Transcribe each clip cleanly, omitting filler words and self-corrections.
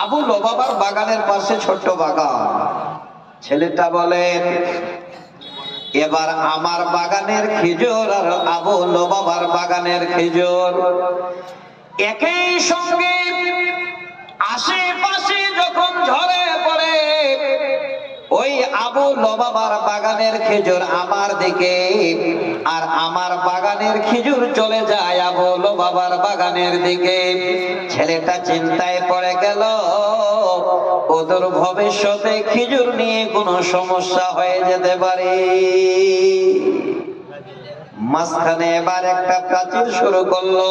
আবু লোবাবার বাগানের পাশে ছোট্ট বাগান। ছেলেটা বলেন, এবার আমার বাগানের খেজুর আর আবু লোবাবার বাগানের খেজুর একই সঙ্গে আশেপাশে যখন ঝরে পড়ে, ওই আবু লোবাবার বাগানের খেজুর আমার দিকে, আর আমার বাগানের খেজুর চলে যায় আবু লোবাবার বাগানের দিকে। ছেলেটা চিন্তায় পড়ে গেল, ওদের ভবিষ্যতে খেজুর নিয়ে কোনো সমস্যা হয়ে যেতে পারে। মাঝখানে এবার একটা প্রাচীর শুরু করলো।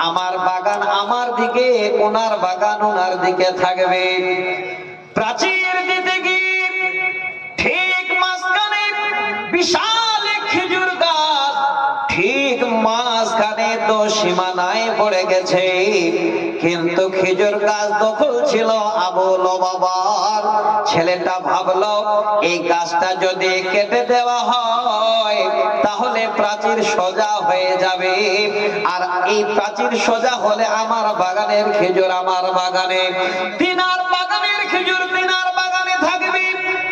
আমার বাগান আমার দিকে, ওনার বাগান ওনার দিকে থাকবে। প্রাচীর দিতে গিয়ে ঠিক মাঝখানে বিশাল খেজুর গাছ, ঠিক মাঝখানে তো সীমানায় পড়ে গেছে, কিন্তু খেজুর গাছ দখল ছিল আবু লোবাবার। ছেলেটা ভাবলো, এই গাছটা যদি কেটে দেওয়া হয় তাহলে প্রাচীর সোজা হয়ে যাবে, আর এই প্রাচীর সোজা হলে আমার বাগানের খেজুর আমার বাগানে, তিনার বাগানের খেজুর তিনার বাগানে থাকবে।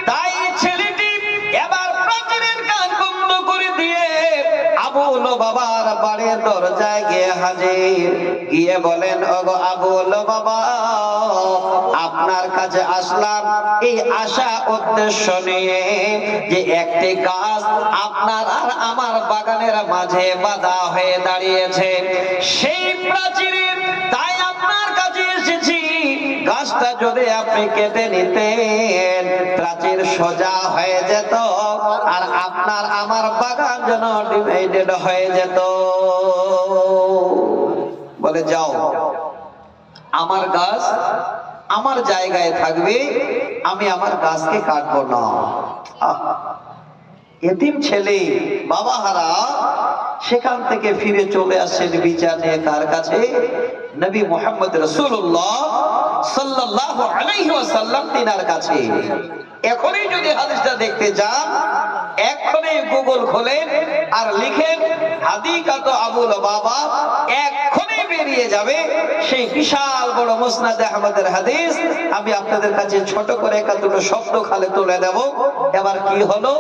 তাই ছেলেটি এবার প্রাচীরের কাজ বন্ধ করে দিয়ে আবু লোবাবার বাড়ির দরজায় গিয়ে হাজির, গিয়ে বলেন, ওগো আবু লোবাবা, আপনার কাছে আসলাম এই আশা উদ্দেশ্য নিয়ে যে একটি গাছ আপনার আর আমার বাগানের মাঝে বাধা হয়ে দাঁড়িয়েছে, সেই প্রাচীরের, তাই আপনার কাছে এসেছি। গাছটা যদি আপনি কেটে নিতেন প্রাচীর সোজা হয়ে যেত, আর আপনার আমার বাগান যেন ডিভাইডেড হয়ে যেত। বলে, যাও, আমার গাছ আমার জায়গায় থাকবে, আমি আমার গাছকে কাটবো না। এতিম ছেলে, বাবা হারা, সেখান থেকে ফিরে চলে আসছেন বিচার নিয়ে কার কাছে? নবী মুহাম্মদ রাসূলুল্লাহ সাল্লাল্লাহু আলাইহি ওয়াসাল্লাম তিনার কাছে। এখনই যদি হাদিসটা দেখতে চান, এখনই গুগল খোলেন আর লিখেন হাদিকাতু আবু লোবাবা, এখনই বেরিয়ে যাবে সেই বিশাল বড় মুসনাদ আহমদের হাদিস। আমি আপনাদের কাছে ছোট করে একটা দুটো শব্দ খালে তুলে দেব। এবার কি হলো,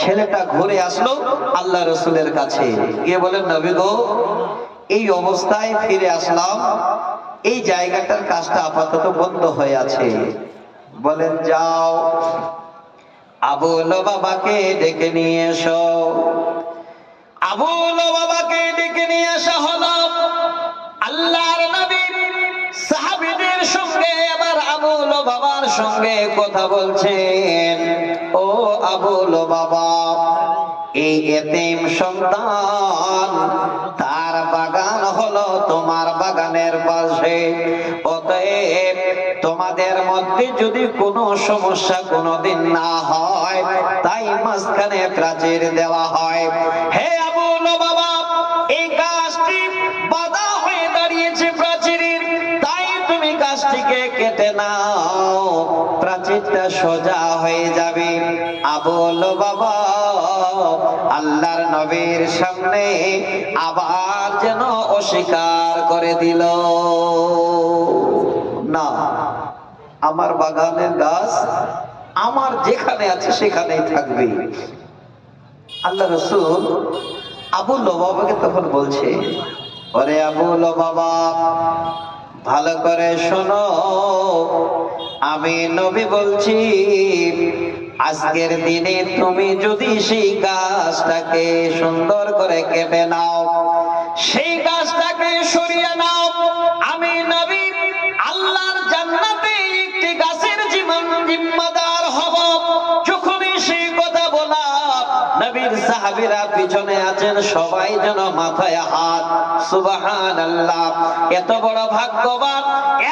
ছেলেটা ঘুরে আসলো আল্লাহ রাসূলের কাছে, গিয়ে বলেন, নবী গো, এই অবস্থায় ফিরে আসলাম, এই জায়গাটার কাজটা আপাতত বন্ধ হয়ে আছে। বলেন, যাও, আবু লোবাবাকে ডেকে নিয়ে এসো। আবু লোবাবাকে ডেকে নিয়ে আসা হলো। আল্লাহর নবী সাহাবীদের সঙ্গে এবার আবু লোবাবার সঙ্গে কথা বলছেন। ও আবু লোবাবা, এই এতিম সন্তান, তার বাগান হলো তোমার বাগানের পাশে, অতএব তোমাদের মধ্যে যদি কোনো সমস্যা কোনোদিন না হয়, তাই মাঝখানে প্রাচীর দেওয়া হয়। হে আবু লোবাবা, এই গাছটি বাধা হয়ে দাঁড়িয়েছে প্রাচীরের, তাই তুমি গাছটিকে কেটে নাও, প্রাচীরটা সোজা হয়ে যাবে। আবু লোবাবা আল্লাহর নবীর সামনে আবার যেন অস্বীকার করে দিল, না, আমার বাগানের গাছ আমার যেখানে আছে সেখানেই থাকবে। আল্লাহ রাসূল আবু লোবাবাকে তখন বলছে, ওরে আবু লোবাবা, ভালো করে শোনো, আমি নবী বলছি, আজকের দিনে তুমি যদি সেই গাছটাকে সুন্দর করে কেটে নাও, সেই গাছটাকে সরিয়ে নাও, আমি নবী আল্লাহর জান্নাতে একটি গাছের জিম্মাদার হব। যখনই সেই কথা বলা, নবীর সাহাবীরা পিছনে আছেন, সবাই যেন মাথায় হাত, সুবহানাল্লাহ, এত বড় ভাগ্যবান,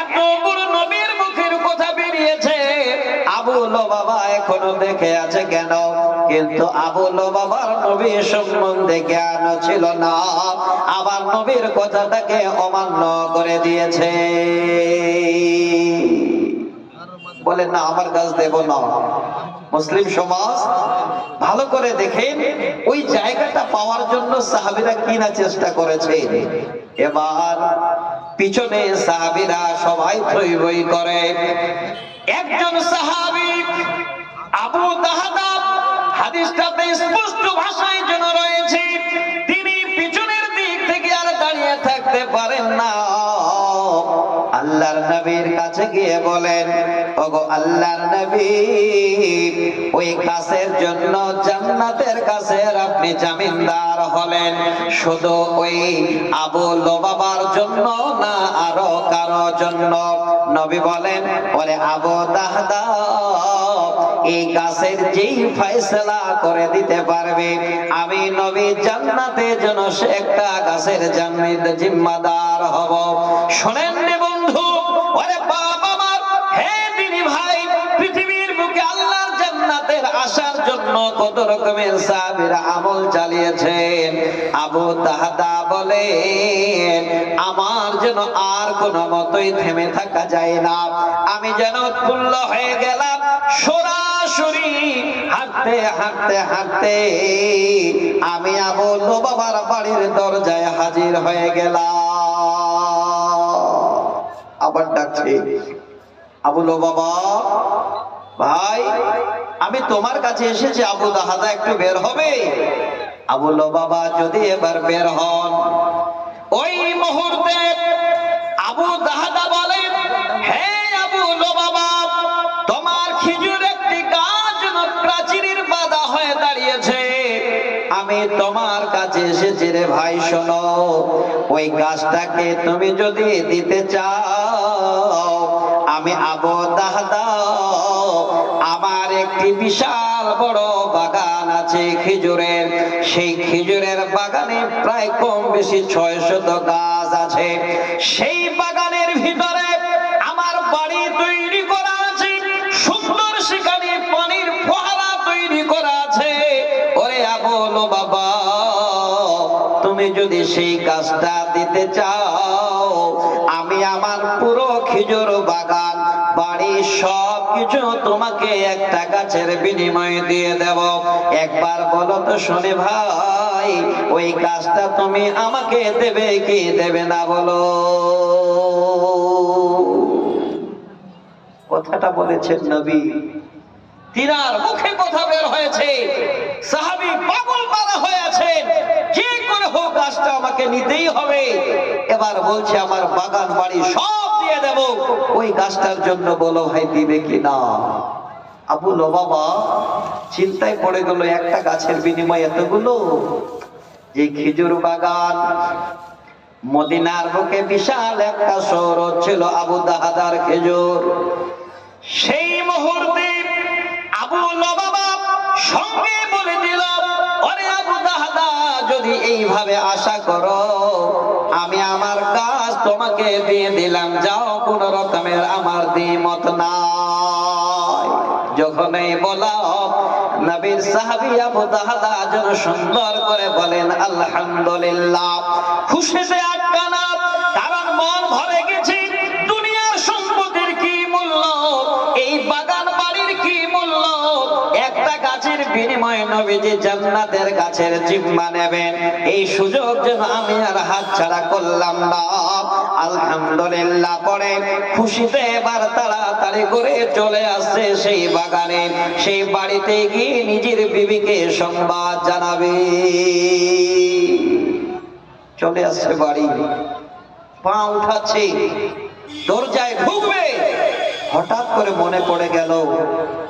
এত বড় নবীর মুখের কথা বেরিয়েছে। আবু লোবাবা এখনো দেখে আছে কেন? কিন্তু আবু লোবাবার নবীর সম্বন্ধে জ্ঞান ছিল না, আবার নবীর কথাটাকে অমান্য করে দিয়েছে। বলেন না, আমার গাছ দেব না। মুসলিম সমাজ ভালো করে দেখেন, ওই জায়গাটা পাওয়ার জন্য সাহাবীরা কি না চেষ্টা করেছে। এবার পিছনে সাহাবীরা সবাই থই বই করে। একজন সাহাবী আবু দাহদা, হাদিসটাতে স্পষ্ট ভাষায় যেন রয়েছে, তিনি পিছনের দিক থেকে আর দাঁড়িয়ে থাকতে পারেন না, আল্লাহর নবীর কাছে গিয়ে বলেন, ওগো আল্লাহর নবী, ওই গাছের জন্য জান্নাতের গাছের আপনি জামিনদার হলেন, শুধু ওই আবু লুবাবার জন্য না আরো কারো জন্য? নবী বলেন, ওরে আবু দাহদা, এই গাছের যেই ফয়সালা করে দিতে পারবে, আমি নবী জান্নাতে যেন সে একটা গাছের জিম্মাদার হব। শোনেন রে বন্ধু, ওরে বাবা আমার, হে দিনী ভাই, পৃথিবীর বুকে আল্লাহর জান্নাতের আশার জন্য কত রকমের সাহাবীরা আমল চালিয়েছেন। আবু দাহদা বলেন, আমার যেন আর কোনো মতই থেমে থাকা যায় না, আমি যেন উৎফুল্ল হয়ে গেলাম, সরাসরি হাঁটতে হাঁটতে হাঁটতে আমি আবু লুবাবার বাড়ির দরজায় হাজির হয়ে গেলাম। আবার ডাকছে, আবু লুবাবা ভাই, আমি তোমার কাছে এসেছি, আবু দাহদা একটু বের হবে? আবু লুবাবা যদি এবার বের হন, ওই মুহূর্তে আবু দাহদা বলেন, হে আবু লুবাবা, তোমার খেজুর একটি গাছ প্রাচীরের বাধা হয়ে দাঁড়িয়েছে, আমি তোমার কাছে এসেছি রে ভাই। শোনো, ওই গাছটাকে তুমি যদি দিতে চাও, আমি আবু দাহদা, আমার একটি বিশাল বড় বাগান আছে খেজুরের, সেই খেজুরের বাগানে প্রায় কম বেশি 600 গাছ আছে, সেই বাগানের ভিতরে আমার বাড়ি তৈরি করা আছে, সুন্দর সেখানে পানির ফোয়ারা তৈরি করা আছে। ওরে আবু লুবাবা, তুমি যদি সেই গাছটা দিতে চাও, আমি আমার পুরো খেজুর বাগান, বাড়ি, সব কিছু তোমাকে একটা গাছের বিনিময়ে দিয়ে দেব। একবার বলো তো শুনে ভাই, ওই গাছটা তুমি আমাকে দেবে কি দেবে না বলো? কথাটা বলেছেন নবী, তিনার মুখে কথা বের হয়েছে, সাহাবী পাগল পারা হয়ে আছেন, যে করে হোক গাছটা আমাকে নিতেই হবে। এবার বলছে, আমার বাগান বাড়ি সব দিয়ে দেব, ওই গাছটার জন্য বলো ভাই দিবে কি না? আবু লুবাবা চিন্তায় পড়ে গেল, একটা গাছের বিনিময়ে এতগুলো, যে খেজুর বাগান, মদিনার বুকে বিশাল একটা শহর ছিল আবু দাহদার খেজুর। সেই মুহূর্তে আবু লুবাবা সঙ্গে বলে দিল, ওরে আবু দাহদা, যদি এইভাবে আশা করো, আমি আমার কাজ তোমাকে দিয়ে দিলাম, যাও, কোন রকমের আমার দ্বিমত নাই। যখনই বলা, নবীর সাহাবী আবু দাহদা যেন সুন্দর করে বলেন আলহামদুলিল্লাহ, খুশিতে আটকা না, কারণ মন ভরে গেছে। দুনিয়ার সম্পদের কি মূল্য, এই বাগান বাড়ির কি মূল্য, একটা গাছের বিনিময়ে নবীজি জান্নাতের গাছের জিম্মা নেবেন, এই সুযোগ যেন আমি আর হাতছাড়া করলাম না। আলহামদুলিল্লাহ পরে খুশিতে এবার তাড়াতাড়ি করে চলে আসছে সেই বাগানে, সেই বাড়িতে গিয়ে নিজের বিবিকে সংবাদ জানাবে। চলে আসছে বাড়ি, পা উঠাচ্ছে, দরজায় ঢুকবে, হঠাৎ করে মনে পড়ে গেল,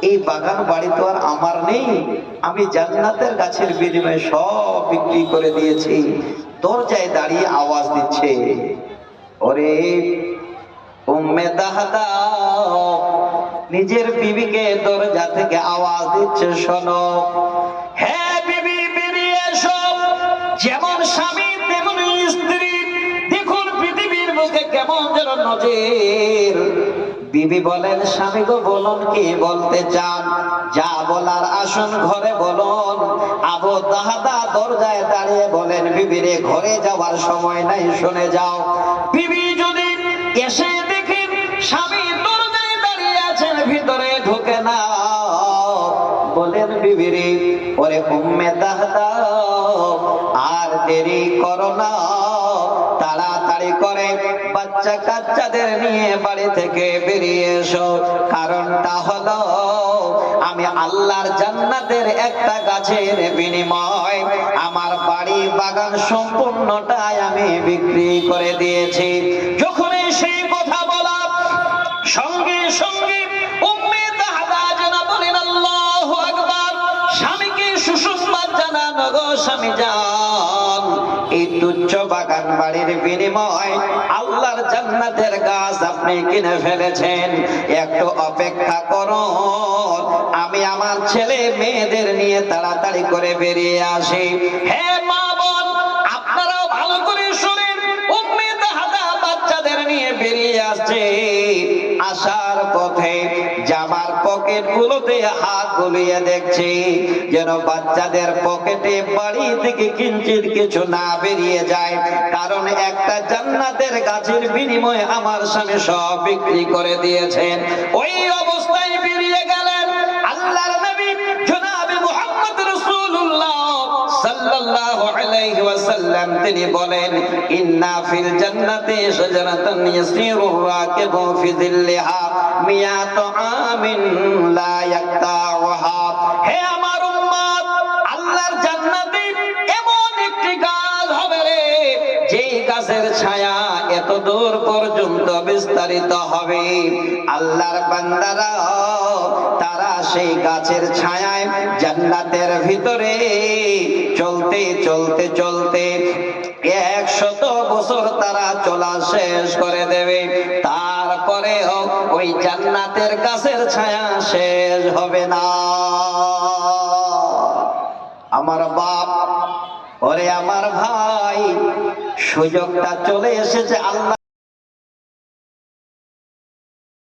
এই বাগান বাড়ি তো আর আমার নেই, আমি জান্নাতের গাছের বিনিময়ে সব বিক্রি করে দিয়েছি। দরজায় দাঁড়িয়ে আওয়াজ দিচ্ছে, ওরে উম্মে দাহদা, নিজের বিবিকে দরজা থেকে আওয়াজ দিচ্ছে, শোনো, হ্যাঁ বিবি, বেরিয়ে এসো। যেমন স্বামী তেমন স্ত্রী, দেখুন পৃথিবীর মুখে কেমন যেন নজির। বিবি বলেন, স্বামী গো বলুন, কি বলতে চান? যা বলার আসুন ঘরে বলুন। আবু দাহদা দরজায় দাঁড়িয়ে বলেন, বিবি রে, ঘরে যাওয়ার সময় নাই, শুনে যাও। বিবি যদি এসে দেখেন স্বামী দরজায় দাঁড়িয়ে আছেন, ভিতরে ঢুকে না, বলেন, বিবি রে, ওরে উম্মে দাহদা, আর দেরি করো না, তাড়াতাড়ি তাড়াতাড়ি করে বাচ্চা কাচ্চাদের নিয়ে বাড়ি থেকে বেরিয়ে এসো। কারণটা হলো আমি আল্লাহর জান্নাতের একটা গাছের বিনিময় আমার বাড়ি বাগান সম্পূর্ণটাই আমি বিক্রি করে দিয়েছি। যখন সেই কথা বলা সঙ্গে সঙ্গে উম্মে তাহারা যেন বলেন আল্লাহু আকবার। স্বামীকে সুসংবাদ জানানো, গো স্বামী যান, এই তুচ্ছ বাগান বাড়ির বিনিময় আল্লাহর জান্নাতের গাছ আপনি কিনে ফেলেছেন। একটু অপেক্ষা করুন, আমি আমার ছেলে মেয়েদের নিয়ে তাড়াতাড়ি করে বেরিয়ে আসি। হে মা বোন, আপনারাও ভালো করে শুনেন। উম্মে তাহারা বাচ্চাদের নিয়ে বেরিয়ে আসছে। আসার পথে জামার পকেট গুলোতে হাত বুলিয়ে দেখছে যেন বাচ্চাদের পকেটে বাড়ি থেকে কিঞ্চিত কিছু না বেরিয়ে যায়। কারণ একটা জান্নাতের গাছের বিনিময়ে আমার স্বামী সব বিক্রি করে দিয়েছেন। ওই অবস্থায় বেরিয়ে গেলেন আল্লাহর নবী জনাবে মুহাম্মদ রাসূলুল্লাহ সাল্লাল্লাহু আলাইহি ওয়াসাল্লাম। তিনি বলেন, ইন্না ফিল জান্নাতি শাজারাতান ইয়াসিরুর রাকিবু ফি যিল্লিহা মিয়াতু আমিন লা ইয়াকতাউহা। হে আমার উম্মত, আল্লাহর জান্নাতে এমন একটি গাছ হবে রে, যেই গাছের ছায়া এত দূর পর্যন্ত বিস্তারিত হবে। আল্লাহর বান্দারা তারা সেই গাছের ছায়ায় জান্নাতের ভিতরে চলতে চলতে চলতে 100 বছর তারা চলা শেষ করে দেবে। তারপরেও ওই জান্নাতের গাছের ছায়া শেষ হবে না। আমার বাপ, ওরে আমার ভাই, সুযোগটা চলে এসেছে। আল্লাহ